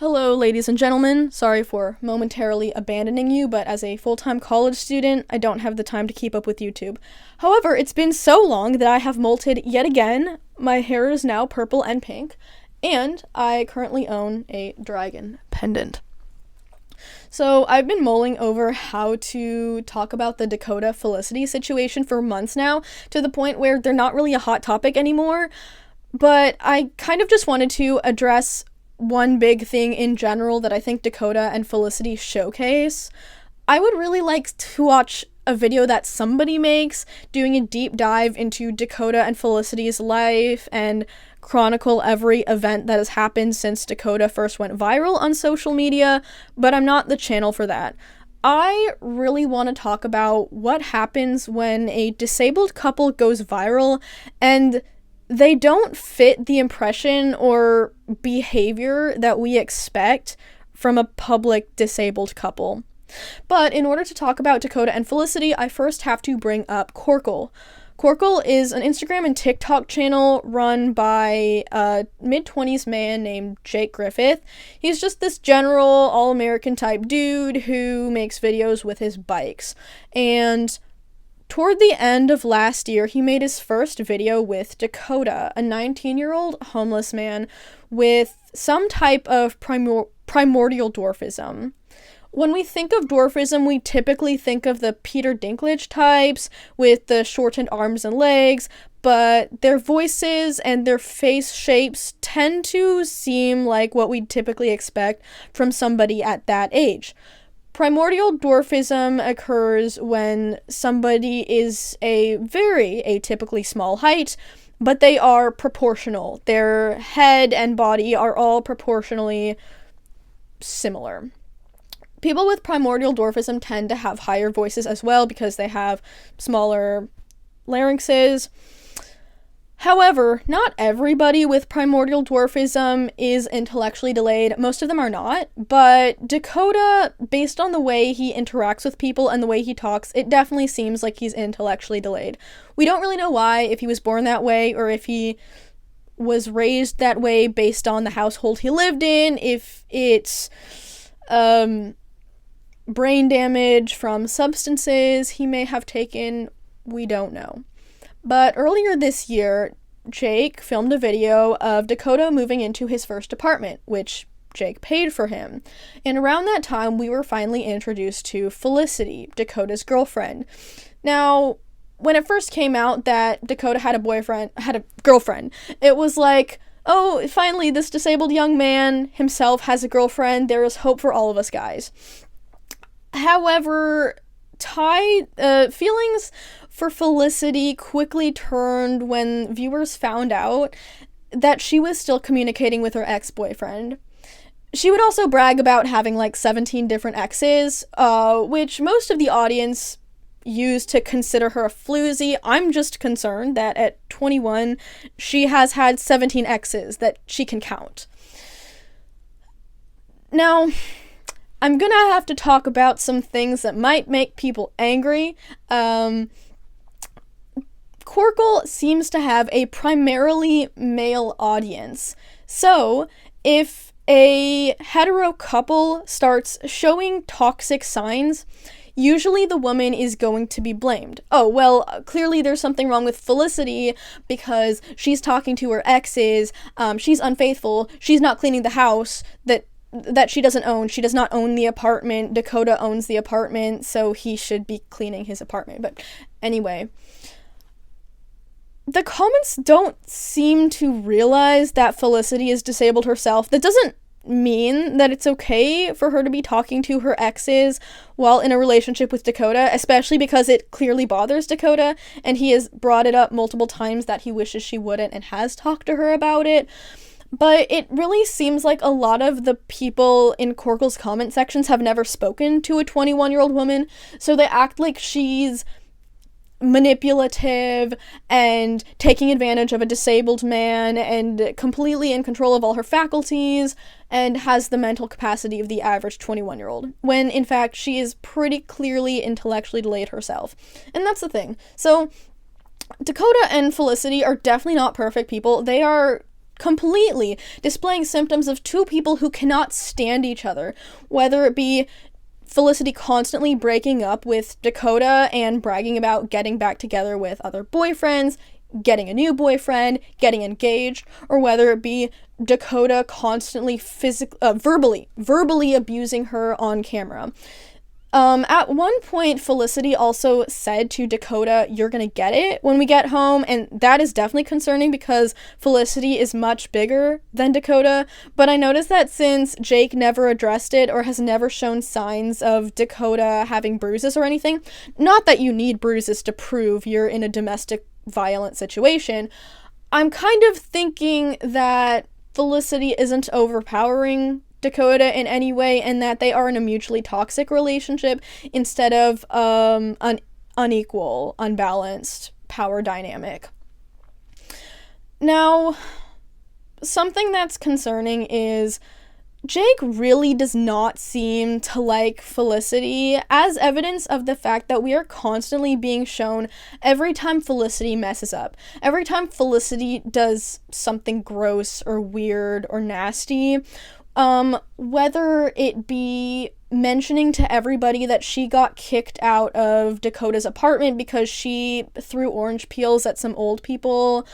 Hello, ladies and gentlemen. Sorry for momentarily abandoning you, but as a full-time college student, I don't have the time to keep up with YouTube. However, it's been so long that I have molted yet again. My hair is now purple and pink, and I currently own a dragon pendant. So I've been mulling over how to talk about the Dakota Felicity situation for months now, to the point where they're not really a hot topic anymore, but I kind of just wanted to address one big thing in general that I think Dakota and Felicity showcase. I would really like to watch a video that somebody makes doing a deep dive into Dakota and Felicity's life and chronicle every event that has happened since Dakota first went viral on social media, but I'm not the channel for that. I really want to talk about what happens when a disabled couple goes viral and they don't fit the impression or behavior that we expect from a public disabled couple. But in order to talk about Dakota and Felicity, I first have to bring up KORCLE. KORCLE is an Instagram and TikTok channel run by a mid-20s man named Jake Griffith. He's just this general, all-American type dude who makes videos with his bikes. And toward the end of last year, he made his first video with Dakota, a 19-year-old homeless man with some type of primordial dwarfism. When we think of dwarfism, we typically think of the Peter Dinklage types with the shortened arms and legs, but their voices and their face shapes tend to seem like what we'd typically expect from somebody at that age. Primordial dwarfism occurs when somebody is a very atypically small height, but they are proportional. Their head and body are all proportionally similar. People with primordial dwarfism tend to have higher voices as well because they have smaller larynxes. However, not everybody with primordial dwarfism is intellectually delayed. Most of them are not, but Dakota, based on the way he interacts with people and the way he talks, it definitely seems like he's intellectually delayed. We don't really know why, if he was born that way or if he was raised that way based on the household he lived in, if it's brain damage from substances he may have taken, we don't know. But earlier this year, Jake filmed a video of Dakota moving into his first apartment, which Jake paid for him. And around that time, we were finally introduced to Felicity, Dakota's girlfriend. Now, when it first came out that Dakota had a girlfriend, it was like, oh, finally, this disabled young man himself has a girlfriend. There is hope for all of us guys. However, feelings for Felicity quickly turned when viewers found out that she was still communicating with her ex-boyfriend. She would also brag about having like 17 different exes, which most of the audience used to consider her a floozy. I'm just concerned that at 21, she has had 17 exes that she can count. Now, I'm gonna have to talk about some things that might make people angry. KORCLE seems to have a primarily male audience. So, if a hetero couple starts showing toxic signs, usually the woman is going to be blamed. Oh, well, clearly there's something wrong with Felicity because she's talking to her exes, she's unfaithful, she's not cleaning the house that she doesn't own. She does not own the apartment. Dakota owns the apartment, so he should be cleaning his apartment. But anyway, the comments don't seem to realize that Felicity is disabled herself. That doesn't mean that it's okay for her to be talking to her exes while in a relationship with Dakota, especially because it clearly bothers Dakota, and he has brought it up multiple times that he wishes she wouldn't and has talked to her about it. But it really seems like a lot of the people in KORCLE's comment sections have never spoken to a 21-year-old woman, so they act like she's manipulative and taking advantage of a disabled man and completely in control of all her faculties and has the mental capacity of the average 21-year-old, when in fact she is pretty clearly intellectually delayed herself. And that's the thing. So Dakota and Felicity are definitely not perfect people. They are completely displaying symptoms of two people who cannot stand each other, whether it be Felicity constantly breaking up with Dakota and bragging about getting back together with other boyfriends, getting a new boyfriend, getting engaged, or whether it be Dakota constantly verbally abusing her on camera. At one point, Felicity also said to Dakota, "You're gonna get it when we get home," and that is definitely concerning because Felicity is much bigger than Dakota, but I noticed that since Jake never addressed it or has never shown signs of Dakota having bruises or anything, not that you need bruises to prove you're in a domestic violent situation, I'm kind of thinking that Felicity isn't overpowering Dakota in any way, and that they are in a mutually toxic relationship instead of an unequal, unbalanced power dynamic. Now, something that's concerning is Jake really does not seem to like Felicity, as evidence of the fact that we are constantly being shown every time Felicity messes up. Every time Felicity does something gross or weird or nasty, whether it be mentioning to everybody that she got kicked out of Dakota's apartment because she threw orange peels at some old people,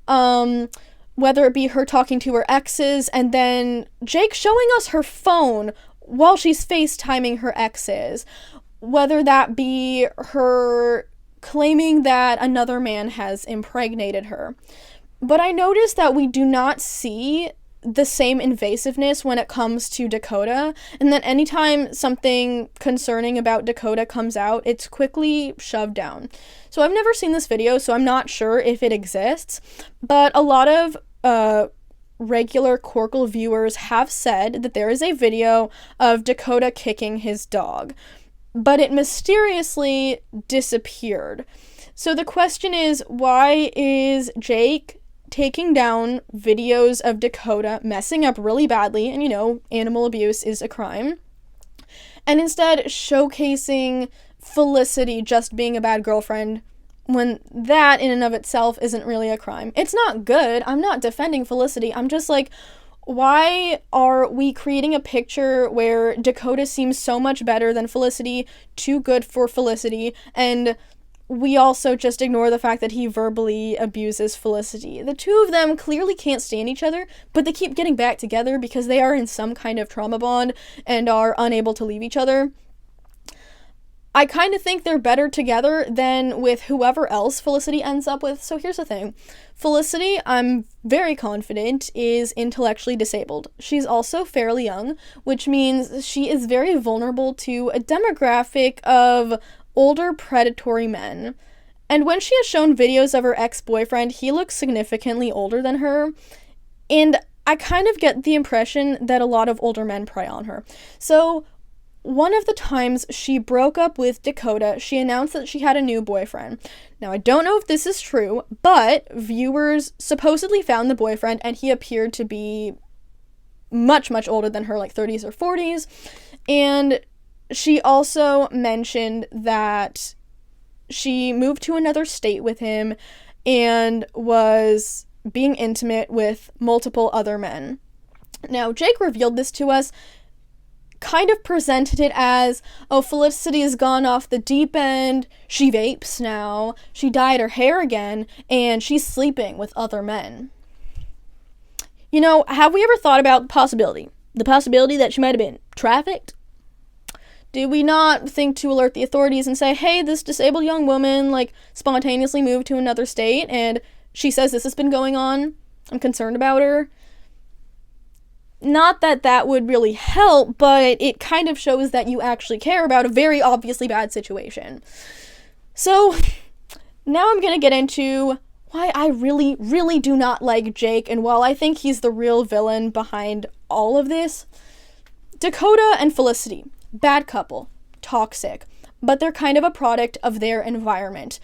whether it be her talking to her exes and then Jake showing us her phone while she's FaceTiming her exes, whether that be her claiming that another man has impregnated her. But I noticed that we do not see the same invasiveness when it comes to Dakota, and that anytime something concerning about Dakota comes out, it's quickly shoved down. So I've never seen this video, so I'm not sure if it exists, but a lot of regular KORCLE viewers have said that there is a video of Dakota kicking his dog, but it mysteriously disappeared. So the question is, why is Jake taking down videos of Dakota messing up really badly, and animal abuse is a crime, and instead showcasing Felicity just being a bad girlfriend, when that in and of itself isn't really a crime? It's not good. I'm not defending Felicity. I'm just like, why are we creating a picture where Dakota seems so much better than Felicity, too good for Felicity, and we also just ignore the fact that he verbally abuses Felicity? The two of them clearly can't stand each other, but they keep getting back together because they are in some kind of trauma bond and are unable to leave each other. I kind of think they're better together than with whoever else Felicity ends up with. So here's the thing. Felicity, I'm very confident, is intellectually disabled. She's also fairly young, which means she is very vulnerable to a demographic of older predatory men. And when she has shown videos of her ex-boyfriend, he looks significantly older than her. And I kind of get the impression that a lot of older men prey on her. So one of the times she broke up with Dakota, she announced that she had a new boyfriend. Now, I don't know if this is true, but viewers supposedly found the boyfriend, and he appeared to be much, much older than her, like 30s or 40s. And she also mentioned that she moved to another state with him and was being intimate with multiple other men. Now, Jake revealed this to us, kind of presented it as, oh, Felicity has gone off the deep end, she vapes now, she dyed her hair again, and she's sleeping with other men. Have we ever thought about the possibility that she might have been trafficked? Did we not think to alert the authorities and say, hey, this disabled young woman, spontaneously moved to another state, and she says this has been going on? I'm concerned about her. Not that that would really help, but it kind of shows that you actually care about a very obviously bad situation. So, now I'm gonna get into why I really, really do not like Jake, and while I think he's the real villain behind all of this, Dakota and Felicity, bad couple, toxic, but they're kind of a product of their environment.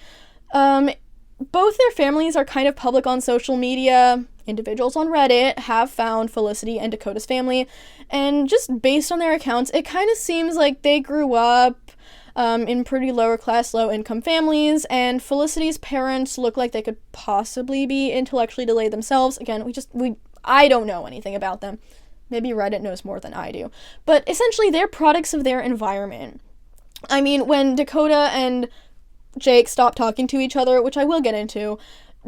Both their families are kind of public on social media. Individuals on Reddit have found Felicity and Dakota's family, and just based on their accounts, it kind of seems like they grew up in pretty lower class, low income families, and Felicity's parents look like they could possibly be intellectually delayed themselves. Again, I don't know anything about them. Maybe Reddit knows more than I do. But essentially, they're products of their environment. I mean, when Dakota and Jake stopped talking to each other, which I will get into,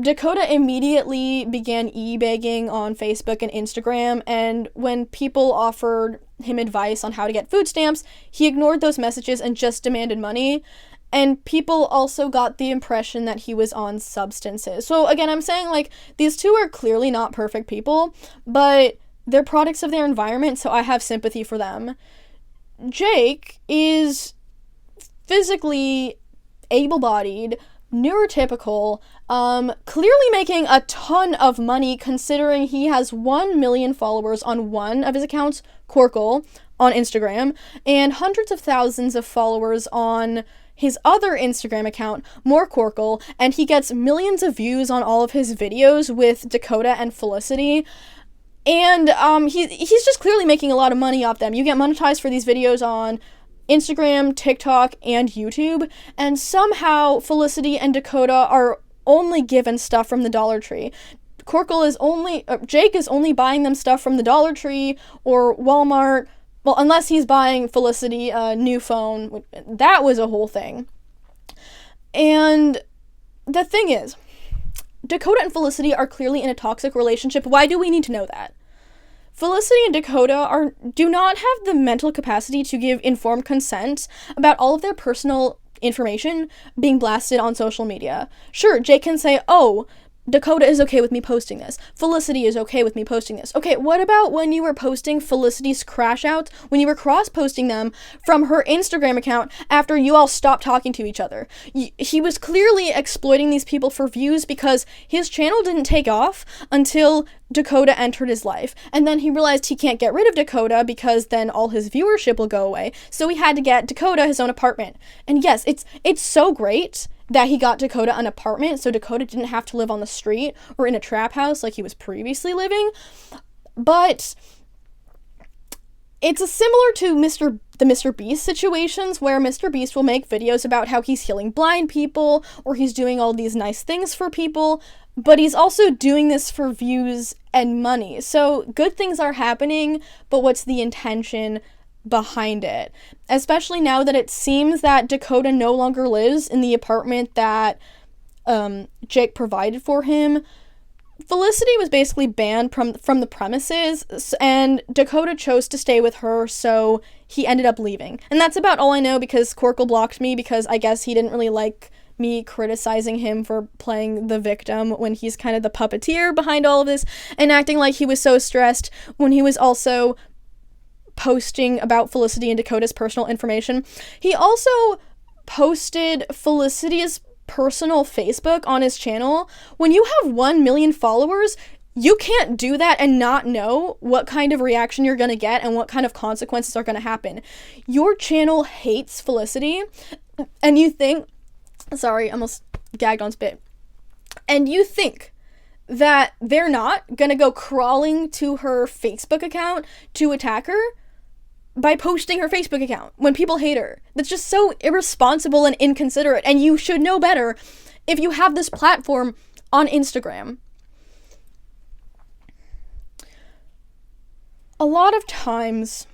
Dakota immediately began e-begging on Facebook and Instagram, and when people offered him advice on how to get food stamps, he ignored those messages and just demanded money. And people also got the impression that he was on substances. So again, I'm saying, like, these two are clearly not perfect people, but they're products of their environment, so I have sympathy for them. Jake is physically able-bodied, neurotypical, clearly making a ton of money considering he has 1 million followers on one of his accounts, KORCLE, on Instagram, and hundreds of thousands of followers on his other Instagram account, more KORCLE, and he gets millions of views on all of his videos with Dakota and Felicity. And he's just clearly making a lot of money off them. You get monetized for these videos on Instagram, TikTok, and YouTube, and somehow Felicity and Dakota are only given stuff from the Dollar Tree. Jake is only buying them stuff from the Dollar Tree or Walmart. Well, unless he's buying Felicity a new phone. That was a whole thing. And the thing is, Dakota and Felicity are clearly in a toxic relationship. Why do we need to know that? Felicity and Dakota do not have the mental capacity to give informed consent about all of their personal information being blasted on social media. Sure, Jake can say, oh, Dakota is okay with me posting this. Felicity is okay with me posting this. Okay, what about when you were posting Felicity's crash outs, when you were cross-posting them from her Instagram account after you all stopped talking to each other? He was clearly exploiting these people for views because his channel didn't take off until Dakota entered his life. And then he realized he can't get rid of Dakota because then all his viewership will go away. So he had to get Dakota his own apartment. And yes, it's so great that he got Dakota an apartment so Dakota didn't have to live on the street or in a trap house like he was previously living. But it's similar to the Mr. Beast situations where Mr. Beast will make videos about how he's healing blind people or he's doing all these nice things for people, but he's also doing this for views and money. So good things are happening, but what's the intention behind it? Especially now that it seems that Dakota no longer lives in the apartment that Jake provided for him. Felicity was basically banned from the premises, and Dakota chose to stay with her, so he ended up leaving. And that's about all I know because KORCLE blocked me because I guess he didn't really like me criticizing him for playing the victim when he's kind of the puppeteer behind all of this and acting like he was so stressed when he was also posting about Felicity and Dakota's personal information. He also posted Felicity's personal Facebook on his channel. When you have 1 million followers, you can't do that and not know what kind of reaction you're going to get and what kind of consequences are going to happen. Your channel hates Felicity, and you think, sorry, I almost gagged on spit, and you think that they're not going to go crawling to her Facebook account to attack her by posting her Facebook account when people hate her. That's just so irresponsible and inconsiderate, and you should know better if you have this platform on Instagram. A lot of times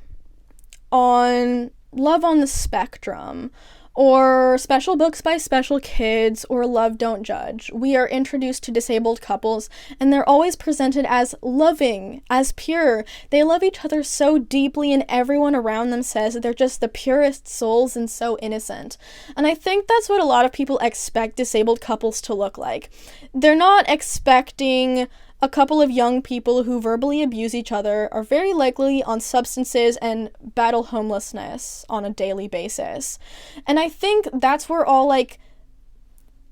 on Love on the Spectrum, or Special Books by Special Kids, or Love Don't Judge, we are introduced to disabled couples, and they're always presented as loving, as pure. They love each other so deeply, and everyone around them says that they're just the purest souls and so innocent. And I think that's what a lot of people expect disabled couples to look like. They're not expecting a couple of young people who verbally abuse each other, are very likely on substances, and battle homelessness on a daily basis. And I think that's where all, like,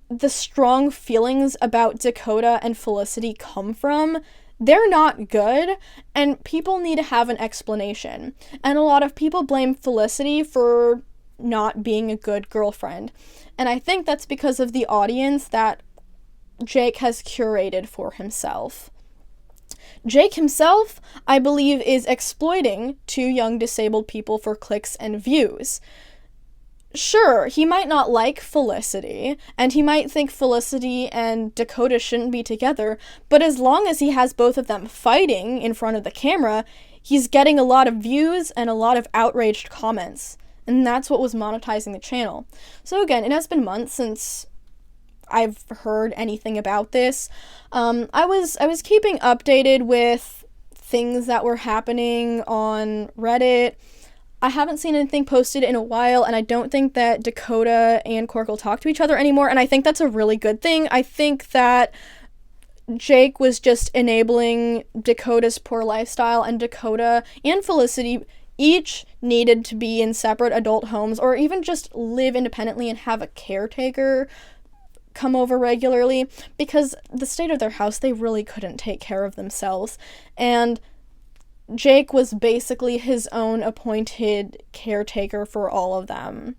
the strong feelings about Dakota and Felicity come from. They're not good, and people need to have an explanation. And a lot of people blame Felicity for not being a good girlfriend. And I think that's because of the audience that Jake has curated for himself. Jake himself, I believe, is exploiting two young disabled people for clicks and views. Sure, he might not like Felicity, and he might think Felicity and Dakota shouldn't be together, but as long as he has both of them fighting in front of the camera, he's getting a lot of views and a lot of outraged comments. And that's what was monetizing the channel. So again, it has been months since I've heard anything about this. I was keeping updated with things that were happening on Reddit. I haven't seen anything posted in a while, and I don't think that Dakota and KORCLE talk to each other anymore, and I think that's a really good thing. I think that Jake was just enabling Dakota's poor lifestyle, and Dakota and Felicity each needed to be in separate adult homes, or even just live independently and have a caretaker come over regularly, because the state of their house, they really couldn't take care of themselves. And Jake was basically his own appointed caretaker for all of them.